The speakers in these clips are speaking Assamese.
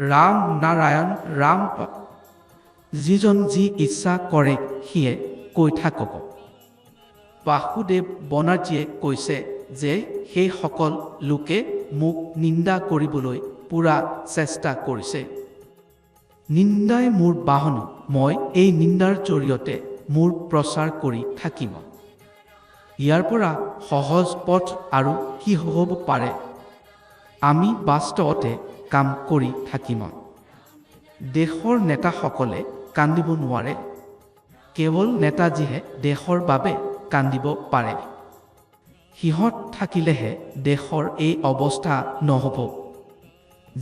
ৰাম নাৰায়ণ ৰাম যিজন যি ইচ্ছা কৰে সিয়ে কৈ থাকক। বাসুদেৱ বনাৰ্জীয়ে কৈছে যে সেইসকল লোকে মোক নিন্দা কৰিবলৈ পূৰা চেষ্টা কৰিছে। নিন্দাই মোৰ বাহন, মই এই নিন্দাৰ জৰিয়তে মোৰ প্ৰচাৰ কৰি থাকিম। ইয়াৰ পৰা সহজ পথ আৰু কি হ'ব পাৰে? আমি বাস্তৱতে কাম কৰি থাকিম। দেশৰ নেতাসকলে কান্দিব নোৱাৰে, কেৱল নেতাজীহে দেশৰ বাবে কান্দিব পাৰে। সিহঁত থাকিলেহে দেশৰ এই অৱস্থা নহ'ব।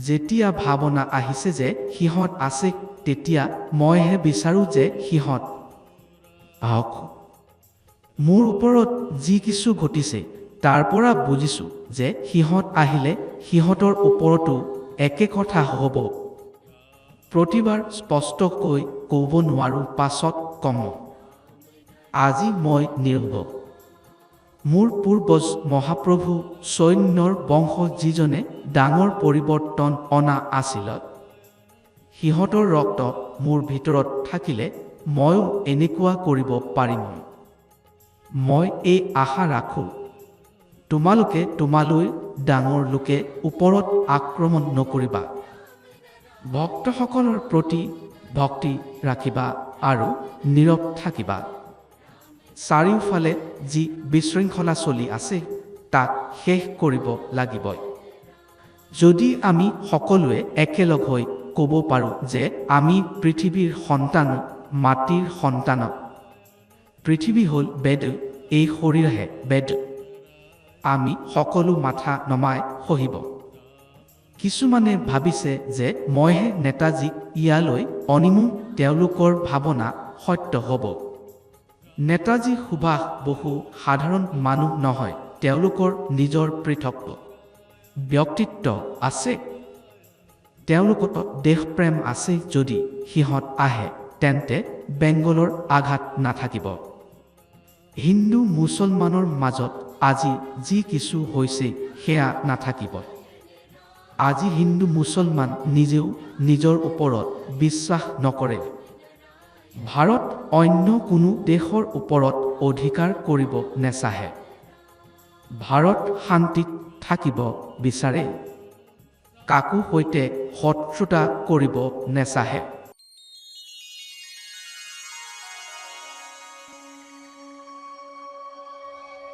যেতিয়া ভাৱনা আহিছে যে সিহঁত আছে, তেতিয়া মইহে বিচাৰোঁ যে সিহঁত আহক। মোৰ ওপৰত যি কিছু ঘটিছে তাৰ পৰা বুজিছোঁ যে সিহঁত আহিলে সিহঁতৰ ওপৰতো একে কথা হ'ব। প্ৰতিবাৰ স্পষ্টকৈ ক'ব নোৱাৰোঁ, পাছত কম। আজি মই নিৰ্ভয়। মোৰ পূৰ্বজ মহাপ্ৰভু চৈন্যৰ বংশ যিজনে ডাঙৰ পৰিৱৰ্তন অনা আছিল, সিহঁতৰ ৰক্ত মোৰ ভিতৰত থাকিলে ময়ো এনেকুৱা কৰিব পাৰিম। মই এই আশা ৰাখোঁ। তোমালৈ ডাঙৰ লোকে ওপৰত আক্ৰমণ নকৰিবা। ভক্তসকলৰ প্ৰতি ভক্তি ৰাখিবা আৰু নীৰৱ থাকিবা। চাৰিওফালে যি বিশৃংখলা চলি আছে তাক শেষ কৰিব লাগিবই। যদি আমি সকলোৱে একেলগ হৈ ক'ব পাৰোঁ যে আমি পৃথিৱীৰ সন্তান, মাটিৰ সন্তান, পৃথিৱী হ'ল বেদ, এই শৰীৰহে বেদ, আমি সকলো মাথা নমাই সহিব। কিছুমানে ভাবিছে যে মইহে নেতাজীক ইয়ালৈ অনিমো, তেওঁলোকৰ ভাৱনা সত্য হ'ব। নেতাজী সুভাষ বসু সাধাৰণ মানুহ নহয়, তেওঁলোকৰ নিজৰ পৃথক ব্যক্তিত্ব আছে। তেওঁলোকৰ দেশপ্ৰেম আছে। যদি সিহঁত আহে তেন্তে বেংগলৰ আঘাত নাথাকিব। হিন্দু মুছলমানৰ মাজত আজি যি কিছু হৈছে সেয়া নাথাকিব। আজি হিন্দু মুছলমান নিজেও নিজৰ ওপৰত বিশ্বাস নকৰে। ভাৰত অন্য কোনো দেশৰ ওপৰত অধিকাৰ কৰিব নেচাহে। ভাৰত শান্তিত থাকিব বিচাৰে, কাকো সৈতে শত্ৰুতা কৰিব নেচাহে।